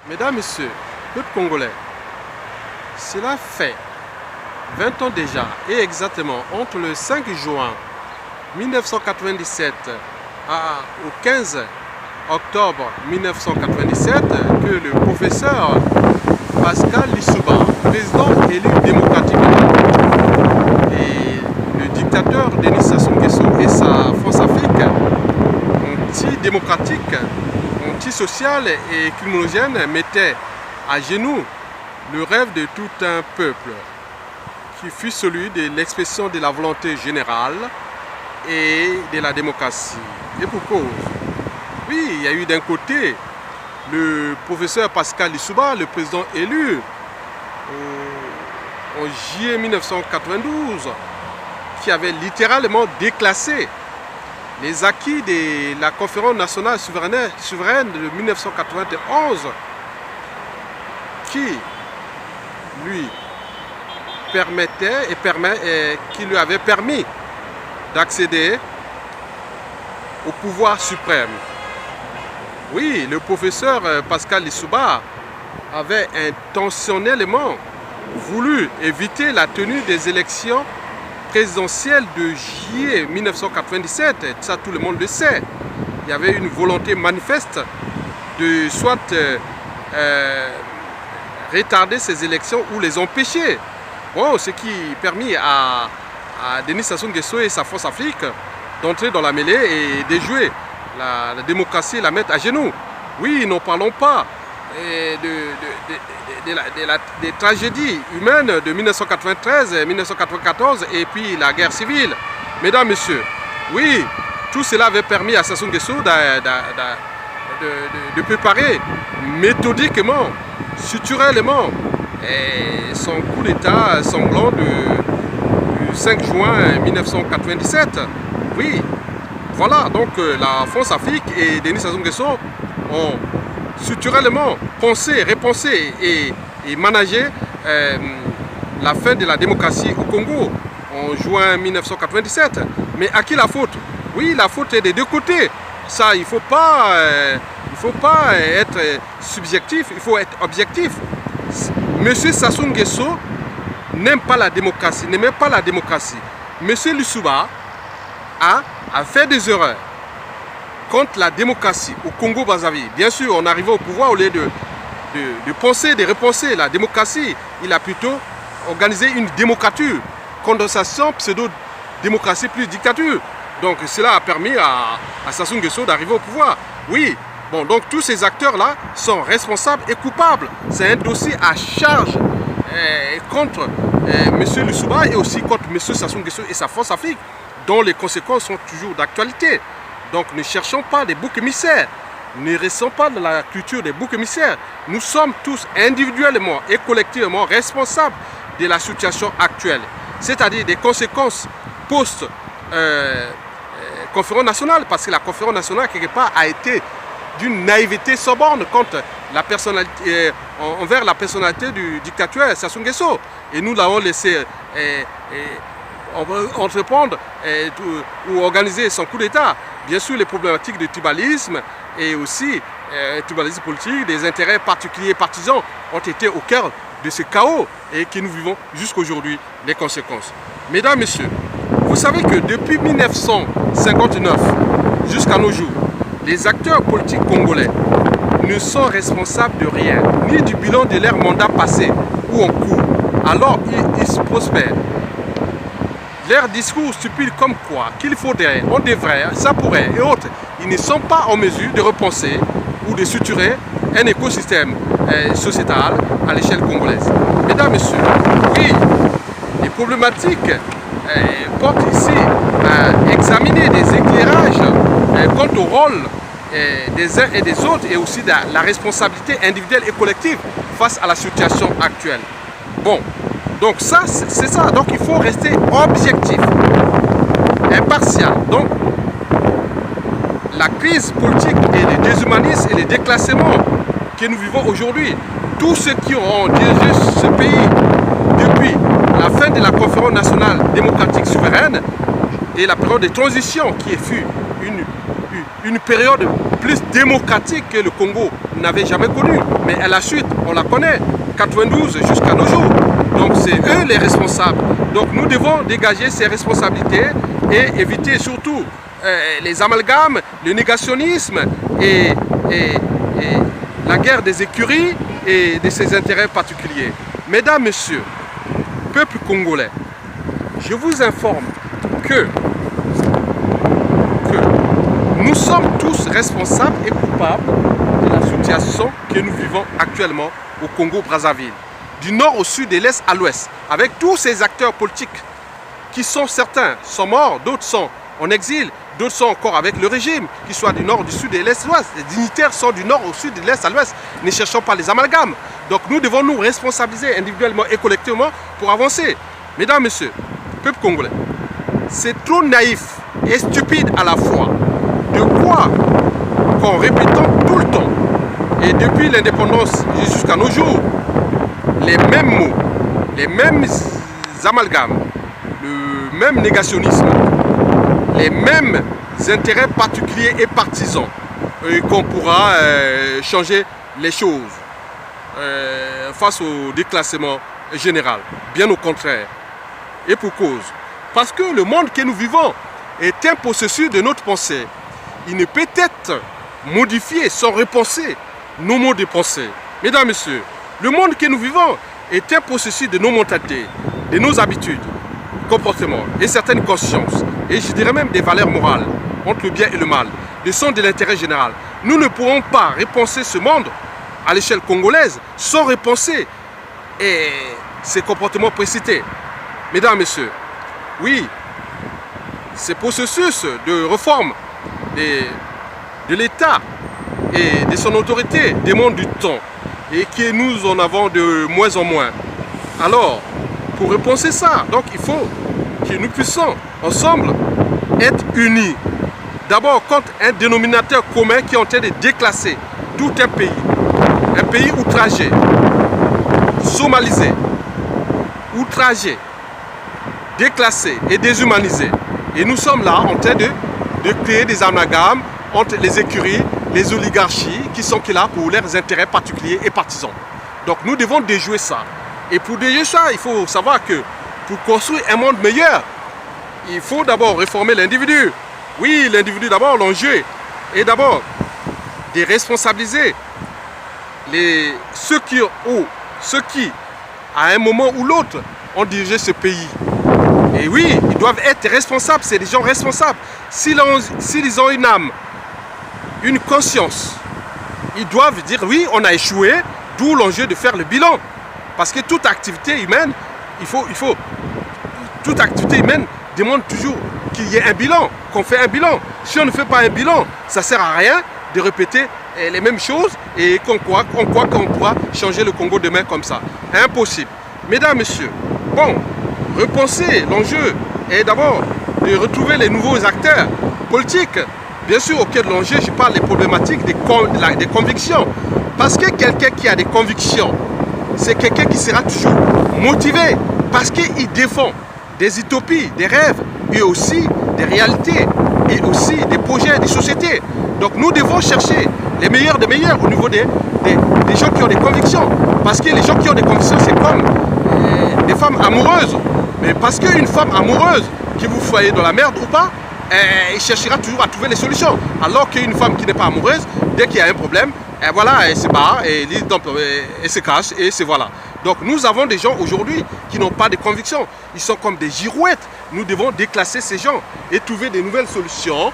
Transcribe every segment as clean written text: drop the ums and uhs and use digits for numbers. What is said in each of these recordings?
Mesdames, Messieurs, peuple congolais, cela fait 20 ans déjà, et exactement entre le 5 juin 1997 au 15 octobre 1997, que le professeur Pascal Lissouba, président élu démocratiquement, et le dictateur Denis Sassou Nguesso et sa France-Afrique, anti-démocratique, antisocial et criminogène, mettaient à genoux le rêve de tout un peuple, qui fut celui de l'expression de la volonté générale et de la démocratie. Et pour cause. Oui, il y a eu d'un côté le professeur Pascal Lissouba, le président élu en juillet 1992, qui avait littéralement déclassé les acquis de la conférence nationale souveraine de 1991, qui lui permettait qui lui avait permis d'accéder au pouvoir suprême. Oui, le professeur Pascal Lissouba avait intentionnellement voulu éviter la tenue des élections présidentielles de juillet 1997. Ça, tout le monde le sait. Il y avait une volonté manifeste de soit retarder ces élections ou les empêcher. Bon, ce qui permit à Denis Sassou Nguesso et sa France-Afrique d'entrer dans la mêlée et de jouer la démocratie et la mettre à genoux. Oui, n'en parlons pas des tragédies humaines de 1993, 1994 et puis la guerre civile. Mesdames, Messieurs, oui, tout cela avait permis à Sassou Nguesso de préparer méthodiquement, structurellement son coup d'État sanglant du 5 juin 1997. Oui, voilà, donc la France-Afrique et Denis Sassou Nguesso ont structurellement pensé, repensé et managé la fin de la démocratie au Congo en juin 1997. Mais à qui la faute? Oui, la faute est des deux côtés. Ça, il ne faut pas être subjectif, il faut être objectif. Monsieur Sassou Nguesso n'aime pas la démocratie, n'aimait pas la démocratie. Monsieur Lissouba a fait des erreurs contre la démocratie au Congo-Brazzaville. Bien sûr, on arrivait au pouvoir au lieu de penser, de repenser la démocratie. Il a plutôt organisé une démocrature, condensation, pseudo-démocratie plus dictature. Donc cela a permis à Sassou Nguesso d'arriver au pouvoir. Oui, bon, donc tous ces acteurs-là sont responsables et coupables. C'est un dossier à charge contre M. Lissouba et aussi contre M. Sassou Nguesso et sa France-Afrique, dont les conséquences sont toujours d'actualité. Donc ne cherchons pas des boucs émissaires, ne restons pas dans la culture des boucs émissaires. Nous sommes tous individuellement et collectivement responsables de la situation actuelle, c'est-à-dire des conséquences post-conférence nationale, parce que la conférence nationale, quelque part, a été d'une naïveté sans borne contre la personnalité, envers la personnalité du dictateur Sassou Nguesso. Et nous l'avons laissé entreprendre ou organiser son coup d'État. Bien sûr, les problématiques de tribalisme et aussi tribalisme politique, des intérêts particuliers et partisans ont été au cœur de ce chaos et que nous vivons jusqu'aujourd'hui les conséquences. Mesdames, Messieurs, vous savez que depuis 1959 jusqu'à nos jours, les acteurs politiques congolais ne sont responsables de rien, ni du bilan de leur mandat passé ou en cours. Alors ils prospèrent. Leurs discours stupides comme quoi qu'il faudrait, on devrait, ça pourrait et autres, ils ne sont pas en mesure de repenser ou de structurer un écosystème sociétal à l'échelle congolaise. Mesdames, Messieurs, oui, les problématiques portent ici à examiner des éclairages quant au rôle des uns et des autres et aussi de la responsabilité individuelle et collective face à la situation actuelle. Bon, donc ça, c'est ça. Donc il faut rester objectif, impartial. Donc la crise politique et le déshumanisme et le déclassement que nous vivons aujourd'hui, tous ceux qui ont dirigé ce pays depuis la fin de la conférence nationale démocratique souveraine et la période de transition qui fut une période plus démocratique que le Congo n'avait jamais connue. Mais à la suite, on la connaît, 92 jusqu'à nos jours. Donc c'est eux les responsables. Donc nous devons dégager ces responsabilités et éviter surtout les amalgames, le négationnisme et la guerre des écuries et de ses intérêts particuliers. Mesdames, Messieurs, peuple congolais, je vous informe que nous sommes tous responsables et coupables de la situation que nous vivons actuellement au Congo-Brazzaville. Du nord au sud et de l'est à l'ouest, avec tous ces acteurs politiques qui sont certains sont morts, d'autres sont en exil, d'autres sont encore avec le régime, qui soit du nord, du sud et de l'est à l'ouest. Les dignitaires sont du nord au sud et de l'est à l'ouest. Ne cherchons pas les amalgames. Donc nous devons nous responsabiliser individuellement et collectivement pour avancer. Mesdames, Messieurs, peuple congolais, c'est trop naïf et stupide à la fois de croire qu'en répétant tout le temps, et depuis l'indépendance jusqu'à nos jours, les mêmes mots, les mêmes amalgames, le même négationnisme, les mêmes intérêts particuliers et partisans, qu'on pourra changer les choses face au déclassement général. Bien au contraire. Et pour cause. Parce que le monde que nous vivons est un processus de notre pensée. Il ne peut être modifié sans repenser nos modes de pensée. Mesdames, Messieurs, le monde que nous vivons est un processus de nos mentalités, de nos habitudes, comportements et certaines consciences, et je dirais même des valeurs morales, entre le bien et le mal, de son de l'intérêt général. Nous ne pourrons pas repenser ce monde à l'échelle congolaise sans repenser ces comportements précités. Mesdames, Messieurs, oui, ces processus de réforme de l'État et de son autorité demandent du temps et que nous en avons de moins en moins. Alors, pour repenser ça, donc il faut que nous puissions ensemble être unis. D'abord contre un dénominateur commun qui est en train de déclasser tout un pays outragé, somalisé, outragé, déclassé et déshumanisé. Et nous sommes là en train de créer des amalgames entre les écuries, les oligarchies qui sont là pour leurs intérêts particuliers et partisans. Donc nous devons déjouer ça. Et pour déjouer ça, il faut savoir que pour construire un monde meilleur, il faut d'abord réformer l'individu. Oui, l'individu d'abord, l'enjeu est d'abord de responsabiliser ceux qui, à un moment ou l'autre, ont dirigé ce pays. Et oui, ils doivent être responsables, c'est des gens responsables. S'ils ont une âme, une conscience, ils doivent dire oui, on a échoué, d'où l'enjeu de faire le bilan. Parce que toute activité humaine, toute activité humaine demande toujours qu'il y ait un bilan, qu'on fait un bilan. Si on ne fait pas un bilan, ça ne sert à rien de répéter les mêmes choses et qu'on croit qu'on pourra changer le Congo demain comme ça. Impossible. Mesdames, Messieurs, bon, repenser l'enjeu est d'abord de retrouver les nouveaux acteurs politiques. Bien sûr, au cœur de l'enjeu, je parle des problématiques des convictions. Parce que quelqu'un qui a des convictions, c'est quelqu'un qui sera toujours motivé parce qu'il défend des utopies, des rêves et aussi des réalités et aussi des projets, des sociétés. Donc nous devons chercher les meilleurs des meilleurs au niveau des gens qui ont des convictions. Parce que les gens qui ont des convictions, c'est comme des femmes amoureuses. Mais parce qu'une femme amoureuse qui vous foyez dans la merde ou pas, elle cherchera toujours à trouver les solutions. Alors qu'une femme qui n'est pas amoureuse, dès qu'il y a un problème, voilà, elle se barre, elle se cache et c'est voilà. Donc nous avons des gens aujourd'hui qui n'ont pas de convictions. Ils sont comme des girouettes. Nous devons déclasser ces gens et trouver des nouvelles solutions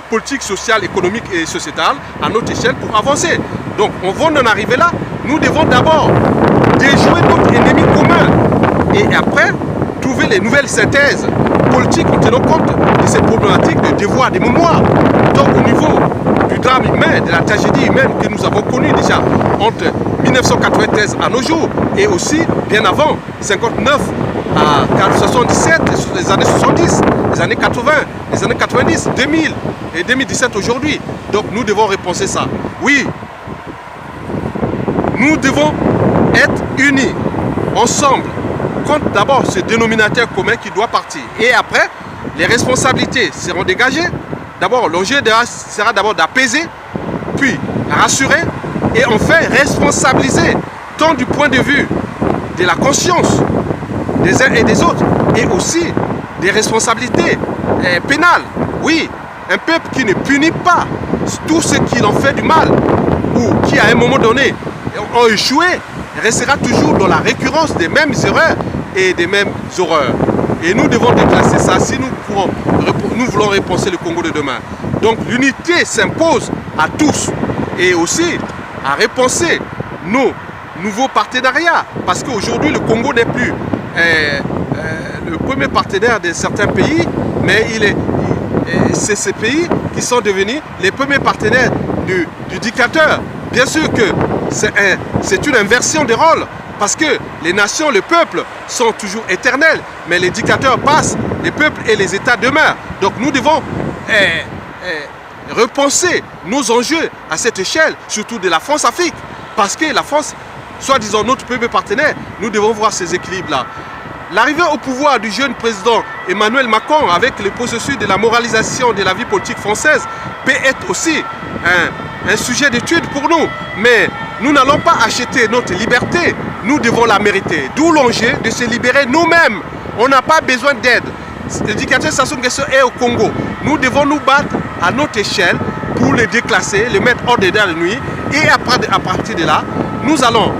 politiques, sociales, économiques et sociétales à notre échelle pour avancer. Donc on va en arriver là. Nous devons d'abord déjouer notre ennemi commun et après trouver les nouvelles synthèses politiques en tenant compte de ces problématiques de devoir, de mémoire. Donc au niveau du drame humain, de la tragédie humaine que nous avons connue déjà entre 1993 à nos jours et aussi bien avant, 59 à 77, les années 70, les années 80, les années 90, 2000 et 2017 aujourd'hui. Donc nous devons repenser ça. Oui, nous devons être unis, ensemble, contre d'abord ce dénominateur commun qui doit partir. Et après, les responsabilités seront dégagées d'abord, l'enjeu sera d'abord d'apaiser, puis rassurer et enfin responsabiliser, tant du point de vue de la conscience des uns et des autres, et aussi des responsabilités pénales. Oui, un peuple qui ne punit pas tous ceux qui l'ont fait du mal, ou qui à un moment donné ont échoué, restera toujours dans la récurrence des mêmes erreurs et des mêmes horreurs. Et nous devons déclasser ça si nous voulons repenser le Congo de demain. Donc l'unité s'impose à tous et aussi à repenser nos nouveaux partenariats. Parce qu'aujourd'hui le Congo n'est plus le premier partenaire de certains pays, mais c'est ces pays qui sont devenus les premiers partenaires du dictateur. Bien sûr que c'est une inversion des rôles, parce que les nations, le peuple sont toujours éternels, mais les dictateurs passent, les peuples et les États demeurent. Donc nous devons repenser nos enjeux à cette échelle, surtout de la France-Afrique, parce que la France, soi-disant notre premier partenaire, nous devons voir ces équilibres-là. L'arrivée au pouvoir du jeune président Emmanuel Macron avec le processus de la moralisation de la vie politique française peut être aussi un sujet d'étude pour nous. Mais nous n'allons pas acheter notre liberté, nous devons la mériter. D'où l'enjeu de se libérer nous-mêmes. On n'a pas besoin d'aide. Le dictateur Sassou Nguesso est au Congo. Nous devons nous battre à notre échelle pour le déclasser, le mettre hors d'état de nuit. Et à partir de là, nous allons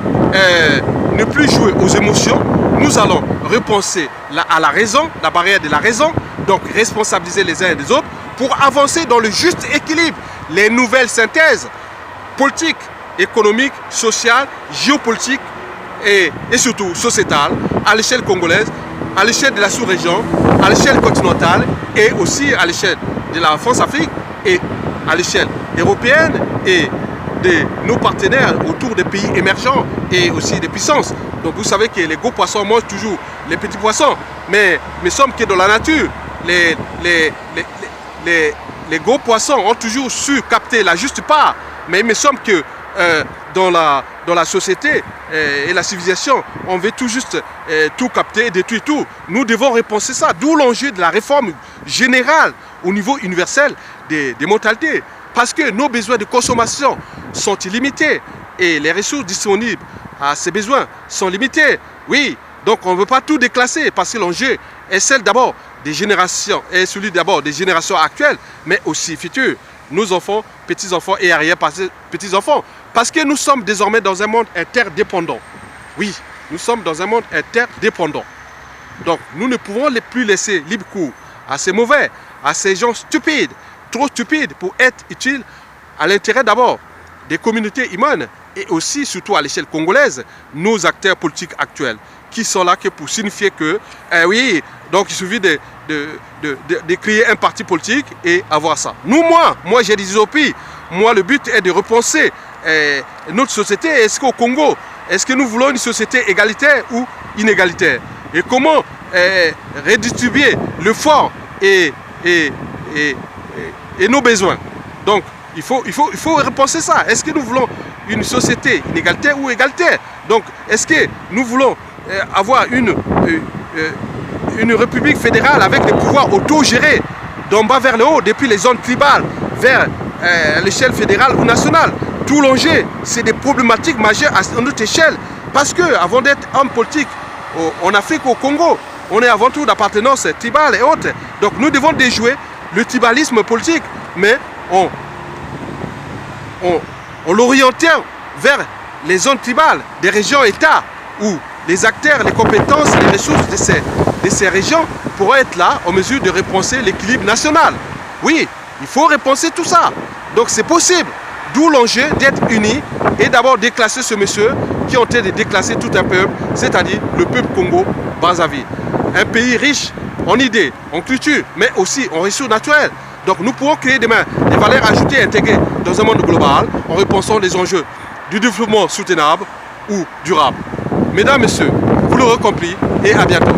ne plus jouer aux émotions. Nous allons repenser à la raison, la barrière de la raison, donc responsabiliser les uns et les autres pour avancer dans le juste équilibre. Les nouvelles synthèses politiques, économiques, sociales, géopolitiques et surtout sociétales à l'échelle congolaise, à l'échelle de la sous-région, à l'échelle continentale et aussi à l'échelle de la France-Afrique et à l'échelle européenne et de nos partenaires autour des pays émergents et aussi des puissances. Donc vous savez que les gros poissons mangent toujours les petits poissons, mais nous sommes que dans la nature. Les gros poissons ont toujours su capter la juste part, mais il me semble que dans la société et la civilisation, on veut tout juste tout capter, détruire tout. Nous devons repenser ça, d'où l'enjeu de la réforme générale au niveau universel des mentalités. Parce que nos besoins de consommation sont illimités et les ressources disponibles à ces besoins sont limitées. Oui, donc on ne veut pas tout déclasser parce que l'enjeu est celle d'abord des générations, et celui d'abord des générations actuelles, mais aussi futures, nos enfants, petits-enfants et arrière-petits-enfants. Parce que nous sommes désormais dans un monde interdépendant. Oui, nous sommes dans un monde interdépendant. Donc nous ne pouvons plus laisser libre cours à ces mauvais, à ces gens stupides, trop stupides pour être utiles à l'intérêt d'abord des communautés humaines et aussi, surtout à l'échelle congolaise, nos acteurs politiques actuels qui sont là que pour signifier que, oui, donc il suffit de créer un parti politique et avoir ça. Moi j'ai des utopies. Moi, le but est de repenser notre société. Est-ce qu'au Congo, est-ce que nous voulons une société égalitaire ou inégalitaire? Et comment redistribuer le fort et nos besoins? Donc, il faut repenser ça. Est-ce que nous voulons une société inégalitaire ou égalitaire? Donc, est-ce que nous voulons avoir une république fédérale avec des pouvoirs autogérés d'en bas vers le haut, depuis les zones tribales vers l'échelle fédérale ou nationale? Tout l'enjeu, c'est des problématiques majeures à notre échelle. Parce que avant d'être homme politique en Afrique, au Congo, on est avant tout d'appartenance tribale et autres. Donc nous devons déjouer le tribalisme politique, mais en l'orientant vers les zones tribales des régions-États où les acteurs, les compétences, les ressources de ces régions pourraient être là en mesure de repenser l'équilibre national. Oui, il faut repenser tout ça. Donc c'est possible. D'où l'enjeu d'être unis et d'abord déclasser ce monsieur qui est en train de déclasser tout un peuple, c'est-à-dire le peuple Congo-Brazzaville. Un pays riche en idées, en culture, mais aussi en ressources naturelles. Donc nous pourrons créer demain des valeurs ajoutées et intégrées dans un monde global en repensant les enjeux du développement soutenable ou durable. Mesdames, Messieurs, vous l'aurez compris et à bientôt.